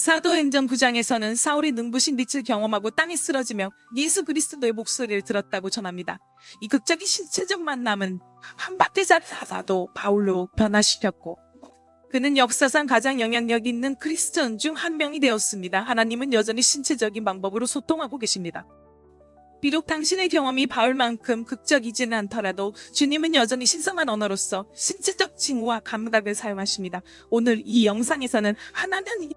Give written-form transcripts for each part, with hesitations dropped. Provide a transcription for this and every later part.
사도행전 9장에서는 사울이 눈부신 빛을 경험하고 땅에 쓰러지며 예수 그리스도의 목소리를 들었다고 전합니다. 이 극적인 신체적 만남은 한바테자라도 바울로 변화시켰고 그는 역사상 가장 영향력 있는 크리스천 중 한 명이 되었습니다. 하나님은 여전히 신체적인 방법으로 소통하고 계십니다. 비록 당신의 경험이 바울만큼 극적이지는 않더라도 주님은 여전히 신성한 언어로서 신체적 징후와 감각을 사용하십니다. 오늘 이 영상에서는 하나는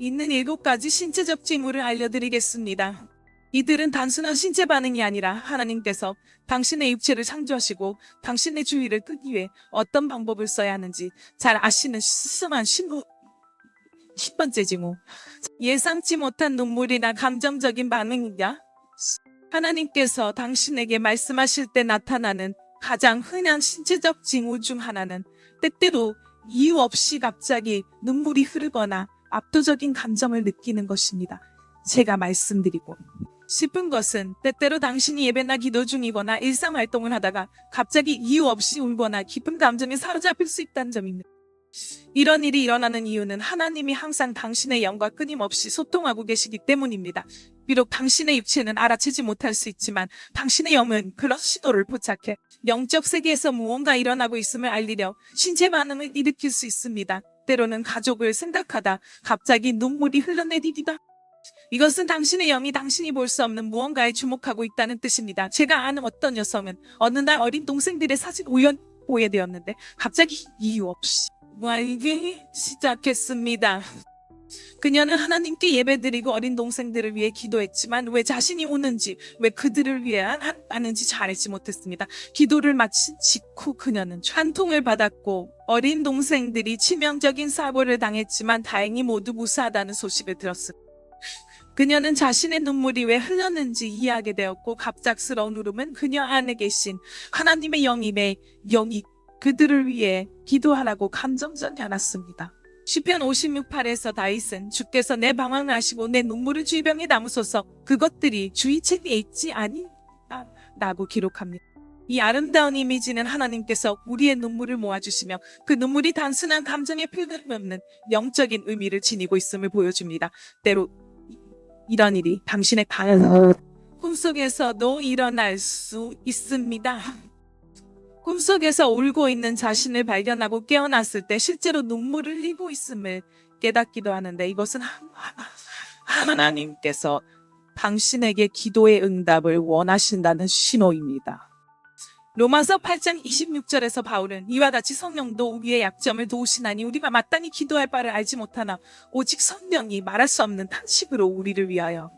있는 7가지 신체적 징후를 알려드리겠습니다. 이들은 단순한 신체 반응이 아니라 하나님께서 당신의 육체를 창조하시고 당신의 주의를 끄기 위해 어떤 방법을 써야 하는지 잘 아시는 신성한 신호. 10번째 징후. 예상치 못한 눈물이나 감정적인 반응이냐? 하나님께서 당신에게 말씀하실 때 나타나는 가장 흔한 신체적 징후 중 하나는 때때로 이유 없이 갑자기 눈물이 흐르거나 압도적인 감정을 느끼는 것입니다. 제가 말씀드리고 싶은 것은 때때로 당신이 예배나 기도 중이거나 일상활동을 하다가 갑자기 이유 없이 울거나 깊은 감정에 사로잡힐 수 있다는 점입니다. 이런 일이 일어나는 이유는 하나님이 항상 당신의 영과 끊임없이 소통하고 계시기 때문입니다. 비록 당신의 육체는 알아채지 못할 수 있지만 당신의 영은 그런 시도를 포착해 영적 세계에서 무언가 일어나고 있음을 알리려 신체 반응을 일으킬 수 있습니다. 때로는 가족을 생각하다 갑자기 눈물이 흘러내리기도 합니다. 이것은 당신의 영이 당신이 볼 수 없는 무언가에 주목하고 있다는 뜻입니다. 제가 아는 어떤 여성은 어느 날 어린 동생들의 사진 우연히 보게 되었는데 갑자기 이유 없이 말기 시작했습니다. 그녀는 하나님께 예배드리고 어린 동생들을 위해 기도했지만 왜 자신이 우는지, 왜 그들을 위해 하는지 잘 알지 못했습니다. 기도를 마친 직후 그녀는 한 통을 받았고 어린 동생들이 치명적인 사고를 당했지만 다행히 모두 무사하다는 소식을 들었습니다. 그녀는 자신의 눈물이 왜 흘렀는지 이해하게 되었고 갑작스러운 울음은 그녀 안에 계신 하나님의 영이 그들을 위해 기도하라고 감정전이 않았습니다. 시편 56편에서 다윗은 주께서 내 방황을 아시고 내 눈물을 주의병에 담으소서 그것들이 주의 책에 있지 아니라고 기록합니다. 이 아름다운 이미지는 하나님께서 우리의 눈물을 모아주시며 그 눈물이 단순한 감정의 표현이 없는 영적인 의미를 지니고 있음을 보여줍니다. 때로 이런 일이 당신의 꿈속에서도 일어날 수 있습니다. 꿈속에서 울고 있는 자신을 발견하고 깨어났을 때 실제로 눈물을 흘리고 있음을 깨닫기도 하는데 이것은 하나님께서 당신에게 기도의 응답을 원하신다는 신호입니다. 로마서 8장 26절에서 바울은 이와 같이 성령도 우리의 약점을 도우시나니 우리가 마땅히 기도할 바를 알지 못하나 오직 성령이 말할 수 없는 탄식으로 우리를 위하여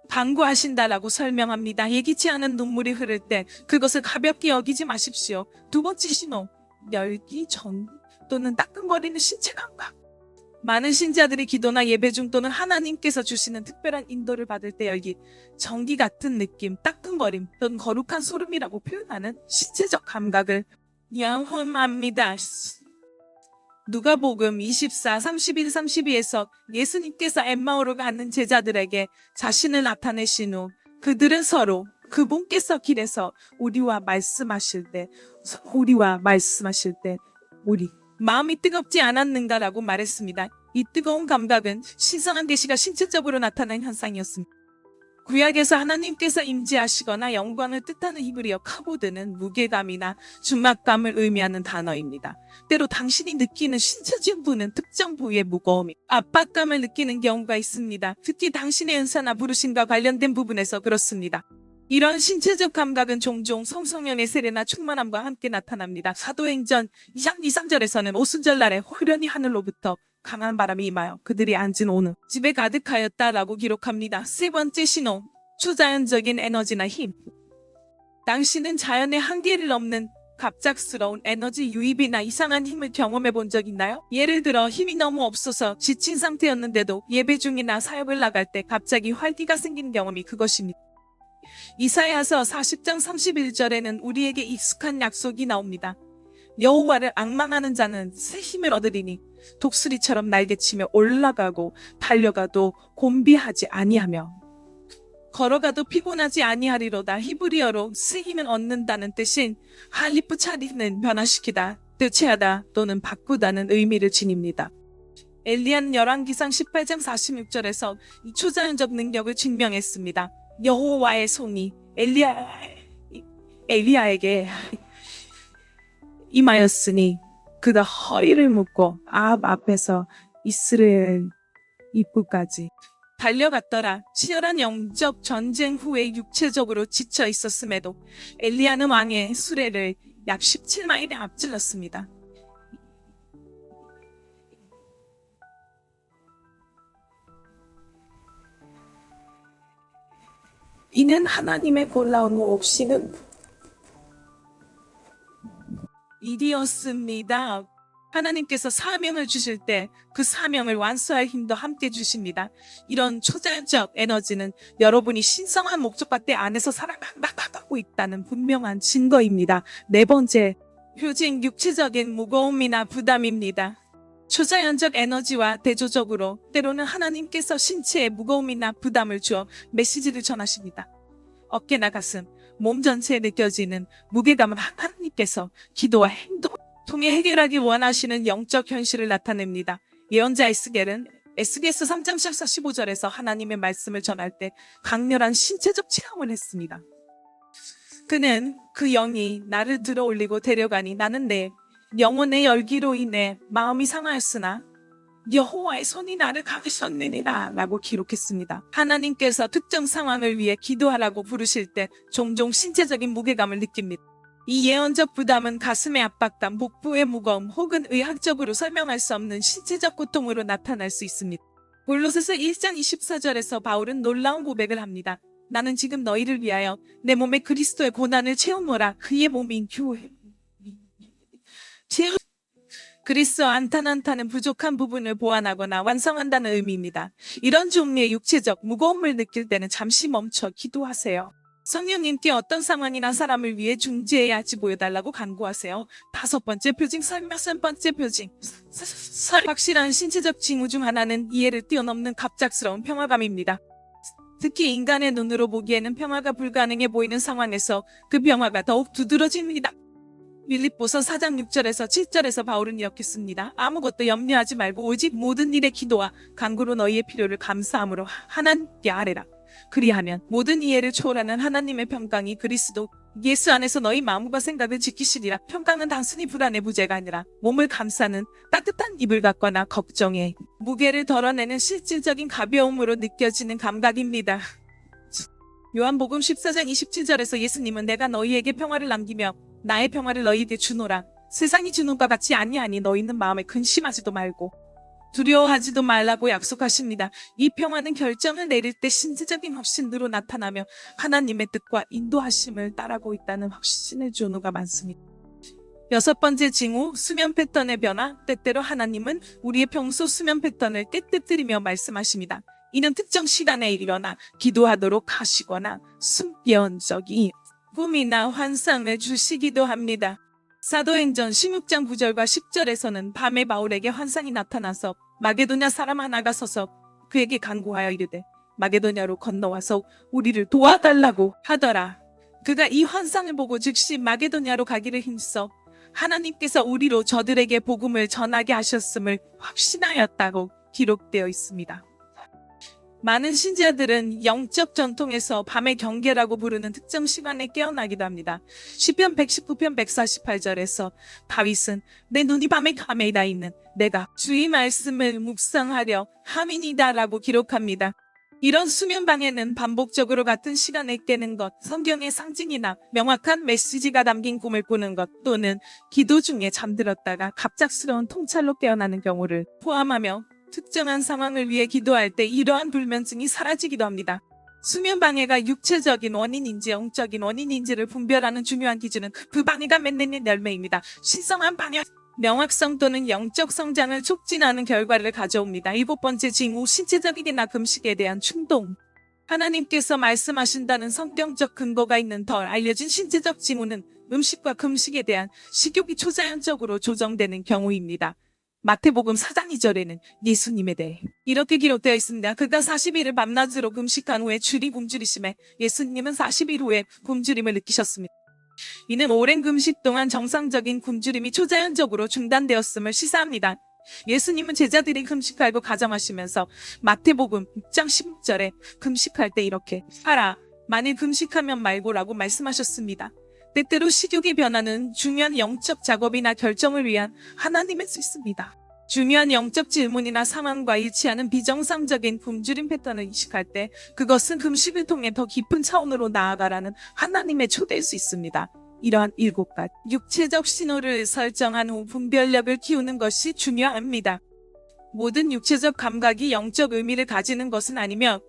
간구하신다라고 설명합니다. 예기치 않은 눈물이 흐를 때 그것을 가볍게 여기지 마십시오. 두 번째 신호, 멸기, 전기 또는 따끔거리는 신체 감각. 많은 신자들이 기도나 예배 중 또는 하나님께서 주시는 특별한 인도를 받을 때 열기, 전기 같은 느낌, 따끔거림 또는 거룩한 소름이라고 표현하는 신체적 감각을 경험합니다. 누가복음 24, 31, 32에서 예수님께서 엠마오로 가는 제자들에게 자신을 나타내신 후 그들은 서로 그분께서 길에서 우리와 말씀하실 때 우리 마음이 뜨겁지 않았는가라고 말했습니다. 이 뜨거운 감각은 신성한 계시가 신체적으로 나타난 현상이었습니다. 구약에서 하나님께서 임재하시거나 영광을 뜻하는 히브리어 카보드는 무게감이나 중압감을 의미하는 단어입니다. 때로 당신이 느끼는 신체적 부는 특정 부위의 무거움이 압박감을 느끼는 경우가 있습니다. 특히 당신의 은사나 부르심과 관련된 부분에서 그렇습니다. 이런 신체적 감각은 종종 성령의 세례나 충만함과 함께 나타납니다. 사도행전 2장 2, 3절에서는 오순절날에 호련히 하늘로부터 강한 바람이 임하여 그들이 앉은 오는 집에 가득하였다라고 기록합니다. 세 번째 신호, 초자연적인 에너지나 힘. 당신은 자연의 한계를 넘는 갑작스러운 에너지 유입이나 이상한 힘을 경험해 본 적 있나요? 예를 들어 힘이 너무 없어서 지친 상태였는데도 예배 중이나 사역을 나갈 때 갑자기 활기가 생기는 경험이 그것입니다. 이사야서 40장 31절에는 우리에게 익숙한 약속이 나옵니다. 여호와를 앙망하는 자는 새 힘을 얻으리니 독수리처럼 날개치며 올라가고 달려가도 곤비하지 아니하며 걸어가도 피곤하지 아니하리로다. 히브리어로 새 힘을 얻는다는 뜻인 할리프차리는 변화시키다, 교체하다 또는 바꾸다는 의미를 지닙니다. 엘리야는 열왕기상 18장 46절에서 이 초자연적 능력을 증명했습니다. 여호와의 손이 엘리야에게 임하였으니 그가 허리를 묶고 아합 앞에서 이스라엘 입구까지 달려갔더라. 치열한 영적 전쟁 후에 육체적으로 지쳐 있었음에도 엘리야는 왕의 수레를 약 17마일에 앞질렀습니다. 이는 하나님의 골라온 몫이는 일이었습니다. 하나님께서 사명을 주실 때 그 사명을 완수할 힘도 함께 주십니다. 이런 초자연적 에너지는 여러분이 신성한 목적과 때 안에서 살아가고 있다는 분명한 증거입니다. 네 번째, 표징 육체적인 무거움이나 부담입니다. 초자연적 에너지와 대조적으로 때로는 하나님께서 신체에 무거움이나 부담을 주어 메시지를 전하십니다. 어깨나 가슴, 몸 전체에 느껴지는 무게감을 하나님께서 기도와 행동 통해 해결하기 원하시는 영적 현실을 나타냅니다. 예언자 에스겔은 에스겔서 3장 45절에서 하나님의 말씀을 전할 때 강렬한 신체적 체험을 했습니다. 그는 그 영이 나를 들어 올리고 데려가니 나는 내 영혼의 열기로 인해 마음이 상하였으나 여호와의 손이 나를 가르쳤느니라 라고 기록했습니다. 하나님께서 특정 상황을 위해 기도하라고 부르실 때 종종 신체적인 무게감을 느낍니다. 이 예언적 부담은 가슴의 압박감, 복부의 무거움 혹은 의학적으로 설명할 수 없는 신체적 고통으로 나타날 수 있습니다. 골로새서 1장 24절에서 바울은 놀라운 고백을 합니다. 나는 지금 너희를 위하여 내 몸에 그리스도의 고난을 채우노라. 그의 몸인 교회. 그리스도 안타는 부족한 부분을 보완하거나 완성한다는 의미입니다. 이런 종류의 육체적 무거움을 느낄 때는 잠시 멈춰 기도하세요. 성령님께 어떤 상황이나 사람을 위해 중재해야 할지 보여달라고 간구하세요. 5번째 표징, 3번째 표징. 확실한 신체적 징후 중 하나는 이해를 뛰어넘는 갑작스러운 평화감입니다. 특히 인간의 눈으로 보기에는 평화가 불가능해 보이는 상황에서 그 평화가 더욱 두드러집니다. 빌립보서 4장 6절에서 7절에서 바울은 이렇게 씁니다. 아무것도 염려하지 말고 오직 모든 일에 기도와 간구로 너희의 필요를 감사함으로 하나님께 아뢰라. 그리하면 모든 이해를 초월하는 하나님의 평강이 그리스도 예수 안에서 너희 마음과 생각을 지키시리라. 평강은 단순히 불안의 부재가 아니라 몸을 감싸는 따뜻한 이불 같거나 걱정의 무게를 덜어내는 실질적인 가벼움으로 느껴지는 감각입니다. 요한복음 14장 27절에서 예수님은 내가 너희에게 평화를 남기며 나의 평화를 너희에게 주노라. 세상이 주는 것 같이 아니하니 너희는 마음에 근심하지도 말고 두려워하지도 말라고 약속하십니다. 이 평화는 결정을 내릴 때 신체적인 확신으로 나타나며 하나님의 뜻과 인도하심을 따르고 있다는 확신의 전후가 많습니다. 6번째 징후, 수면 패턴의 변화. 때때로 하나님은 우리의 평소 수면 패턴을 깨뜨리며 말씀하십니다. 이는 특정 시간에 일어나 기도하도록 하시거나 숨겨적인 꿈이나 환상을 주시기도 합니다. 사도행전 16장 9절과 10절에서는 밤에 바울에게 환상이 나타나서 마게도냐 사람 하나가 서서 그에게 간구하여 이르되 마게도냐로 건너와서 우리를 도와달라고 하더라. 그가 이 환상을 보고 즉시 마게도냐로 가기를 힘써 하나님께서 우리로 저들에게 복음을 전하게 하셨음을 확신하였다고 기록되어 있습니다. 많은 신자들은 영적 전통에서 밤의 경계라고 부르는 특정 시간에 깨어나기도 합니다. 시편 119편 148절에서 다윗은 내 눈이 밤에 감에 다 있는 내가 주의 말씀을 묵상하려 함이니이다 라고 기록합니다. 이런 수면방해는 반복적으로 같은 시간에 깨는 것, 성경의 상징이나 명확한 메시지가 담긴 꿈을 꾸는 것 또는 기도 중에 잠들었다가 갑작스러운 통찰로 깨어나는 경우를 포함하며 특정한 상황을 위해 기도할 때 이러한 불면증이 사라지기도 합니다. 수면방해가 육체적인 원인인지 영적인 원인인지를 분별하는 중요한 기준은 그 방해가 맺는 열매입니다. 신성한 방해, 명확성 또는 영적 성장을 촉진하는 결과를 가져옵니다. 7번째 징후, 신체적이나 금식에 대한 충동. 하나님께서 말씀하신다는 성경적 근거가 있는 덜 알려진 신체적 징후는 음식과 금식에 대한 식욕이 초자연적으로 조정되는 경우입니다. 마태복음 4장 2절에는 예수님에 대해 이렇게 기록되어 있습니다. 그가 40일을 밤낮으로 금식한 후에 줄이 굶주리심에 예수님은 40일 후에 굶주림을 느끼셨습니다. 이는 오랜 금식 동안 정상적인 굶주림이 초자연적으로 중단되었음을 시사합니다. 예수님은 제자들이 금식하고 가정하시면서 마태복음 6장 16절에 금식할 때 이렇게 하라. 만일 금식하면 말고라고 말씀하셨습니다. 때때로 식욕의 변화는 중요한 영적 작업이나 결정을 위한 하나님의 뜻입니다. 중요한 영적 질문이나 상황과 일치하는 비정상적인 굶주림 패턴을 인식할 때 그것은 금식을 통해 더 깊은 차원으로 나아가라는 하나님의 초대일 수 있습니다. 이러한 7가지 육체적 신호를 설정한 후 분별력을 키우는 것이 중요합니다. 모든 육체적 감각이 영적 의미를 가지는 것은 아니며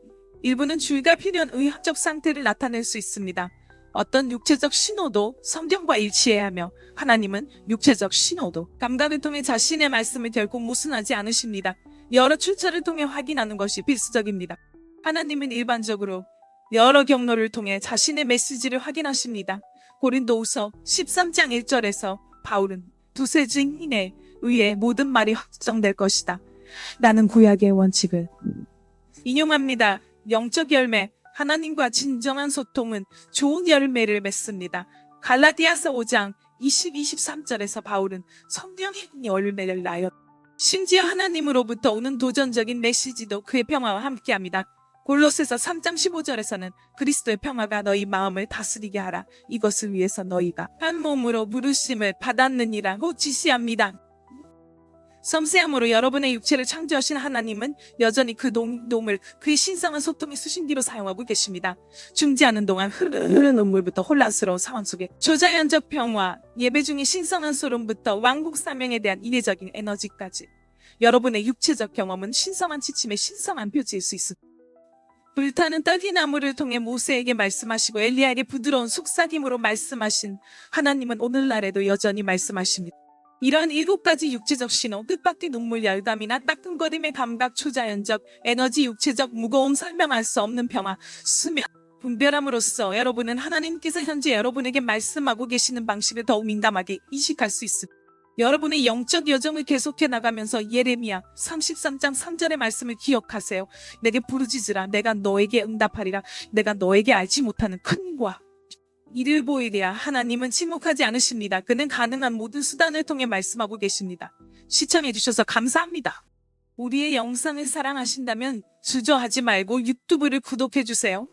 일부는 주의가 필요한 의학적 상태를 나타낼 수 있습니다. 어떤 육체적 신호도 성경과 일치해야 하며 하나님은 육체적 신호도 감각을 통해 자신의 말씀을 결코 모순하지 않으십니다. 여러 출처를 통해 확인하는 것이 필수적입니다. 하나님은 일반적으로 여러 경로를 통해 자신의 메시지를 확인하십니다. 고린도후서 13장 1절에서 바울은 두세 증인에 의해 모든 말이 확정될 것이다. 라는 구약의 원칙을 인용합니다. 영적 열매, 하나님과 진정한 소통은 좋은 열매를 맺습니다. 갈라디아서 5장 20-23절에서 바울은 성령의 열매를 낳았다. 심지어 하나님으로부터 오는 도전적인 메시지도 그의 평화와 함께합니다. 골로새서 3장 15절에서는 그리스도의 평화가 너희 마음을 다스리게 하라. 이것을 위해서 너희가 한 몸으로 부르심을 받았느니라고 지시합니다. 섬세함으로 여러분의 육체를 창조하신 하나님은 여전히 그 놈을 그의 신성한 소통의 수신기로 사용하고 계십니다. 중지하는 동안 흐르는 눈물부터 혼란스러운 상황 속에 초자연적 평화, 예배 중의 신성한 소름부터 왕국 사명에 대한 이례적인 에너지까지 여러분의 육체적 경험은 신성한 지침의 신성한 표지일 수 있습니다. 불타는 떨기나무를 통해 모세에게 말씀하시고 엘리야에게 부드러운 속삭임으로 말씀하신 하나님은 오늘날에도 여전히 말씀하십니다. 이런 7가지 육체적 신호, 뜻밖의 눈물, 열감이나 따끔거림의 감각, 초자연적, 에너지, 육체적, 무거움, 설명할 수 없는 평화, 수면, 분별함으로써 여러분은 하나님께서 현재 여러분에게 말씀하고 계시는 방식을 더욱 민감하게 인식할 수 있습니다. 여러분의 영적 여정을 계속해 나가면서 예레미야 33장 3절의 말씀을 기억하세요. 내게 부르짖으라. 내가 너에게 응답하리라. 내가 너에게 알지 못하는 큰과 이를 보이랴. 하나님은 침묵하지 않으십니다. 그는 가능한 모든 수단을 통해 말씀하고 계십니다. 시청해주셔서 감사합니다. 우리의 영상을 사랑하신다면 주저하지 말고 유튜브를 구독해주세요.